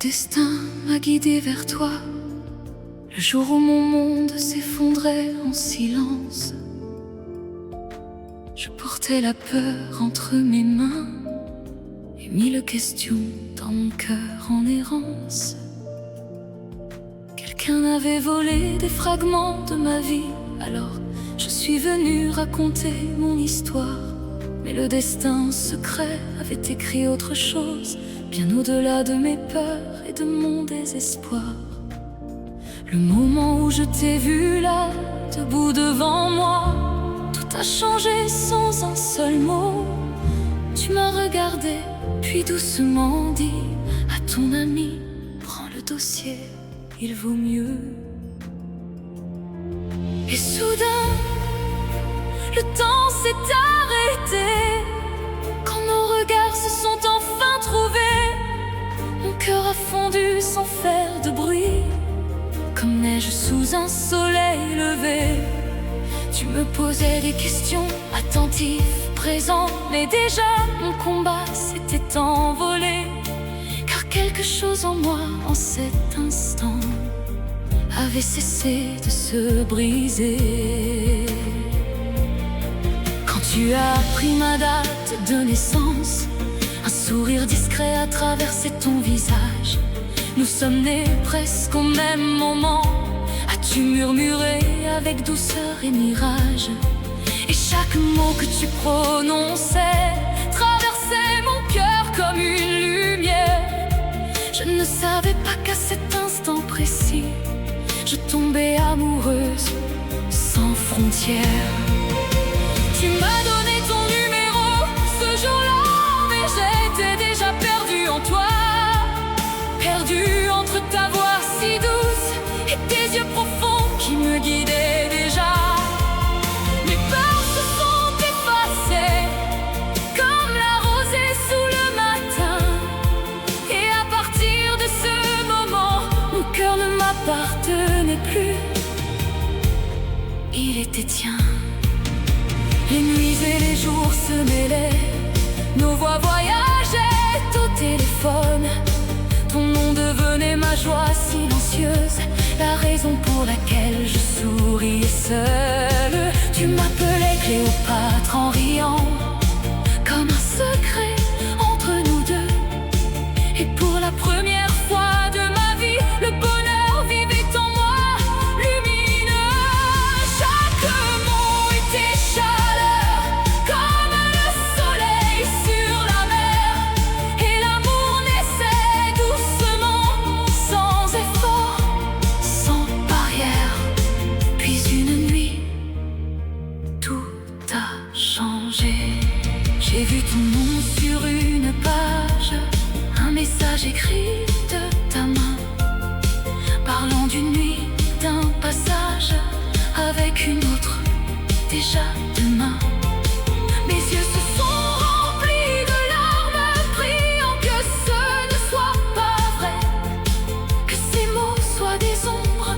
destin m'a guidé vers toi, le jour où mon monde s'effondrait en silence. Je portais la peur entre mes mains et mille questions dans mon cœur en errance. Quelqu'un avait volé des fragments de ma vie, alors je suis venu raconter mon histoire. Mais le destin secret avait écrit autre chose, bien au-delà de mes peurs et de mon désespoir. Le moment où je t'ai vu là, debout devant moi, tout a changé sans un seul mot. Tu m'as regardé, puis doucement dit à ton ami: prends le dossier, il vaut mieux. Et soudain, le temps s'est arrêté, quand nos regards se sont enfin trouvés. Mon cœur a fondu sans faire de bruit, comme neige sous un soleil levé. Tu me posais des questions, attentif, présent, mais déjà mon combat s'était envolé. Car quelque chose en moi, en cet instant, avait cessé de se briser. Quand tu as pris ma date de naissance, un sourire discret a traversé ton visage. Nous sommes nés presque au même moment, as-tu murmuré avec douceur et mirage. Et chaque mot que tu prononçais traversait mon cœur comme une lumière. Je ne savais pas qu'à cet instant précis, je tombais amoureuse sans frontières. Tu m'as donné ton numéro ce jour-là, mais j'étais déjà perdue en toi, perdue entre ta voix si douce et tes yeux profonds qui me guidaient déjà. Mes peurs se sont effacées comme la rosée sous le matin. Et à partir de ce moment, mon cœur ne m'appartenait plus, il était tien. Les nuits et les jours se mêlaient, nos voix voyageaient au téléphone. Ton nom devenait ma joie silencieuse, la raison pour laquelle je souriais seule. Tu m'appelais Cléopâtre en riant, comme un secret entre nous deux. Et pour la première fois de ma vie, le bonheur vivait en moi, lumineux. Chaque mot était chaleur, comme le soleil sur la mer. Et l'amour naissait doucement, sans effort, sans barrière. Puis une nuit, tout a changé. J'ai vu ton nom sur une page, un message écrit de ta main, parlant d'une nuit, d'un passage avec une autre, déjà demain. Mes yeux se sont remplis de larmes, priant que ce ne soit pas vrai, que ces mots soient des ombres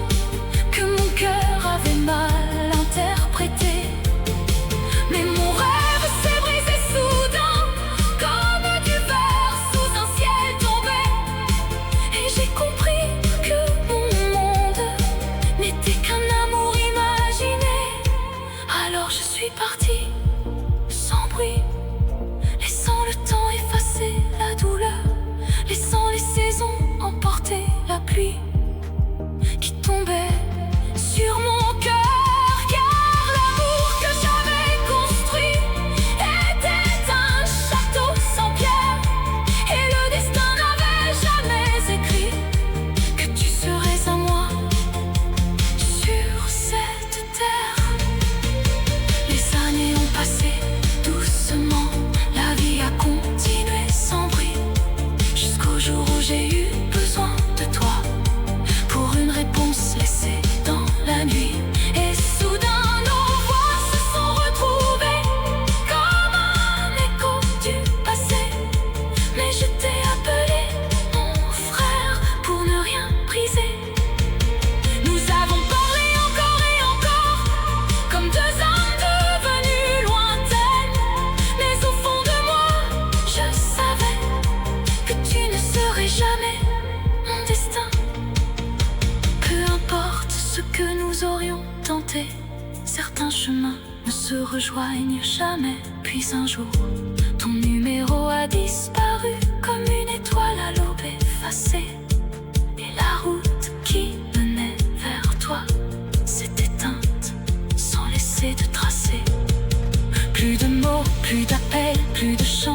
que mon cœur avait mal interprétées. Mais mon rêve s'est brisé soudain, comme du verre sous un ciel tombé. Et j'ai compris que mon monde n'était qu'un amour imaginé. Alors je suis partie, sans bruit, laissant le temps effacer la douleur, laissant les saisons emporter la pluie qui tombait sur mon cœur. Car l'amour que j'avais construit était un château sans pierre, et le destin n'avait jamais écrit que tu serais à moi sur cette terre. Les années ont passé doucement, la vie a continué sans bruit, jusqu'au jour où j'ai eu besoin de toi pour une réponse laissée dans la nuit. Et soudain nos voix se sont retrouvées comme un écho du passé. Mais je t'ai appelé mon frère pour ne rien briser. Nous avons parlé encore et encore, comme deux âmes devenues lointaines. Mais au fond de moi, je savais que tu ne serais jamais fréquenté. Certains chemins ne se rejoignent jamais. Puis un jour, ton numéro a disparu comme une étoile à l'aube effacée. Et la route qui menait vers toi s'est éteinte sans laisser de tracé. Plus de mots, plus d'appels, plus de chants.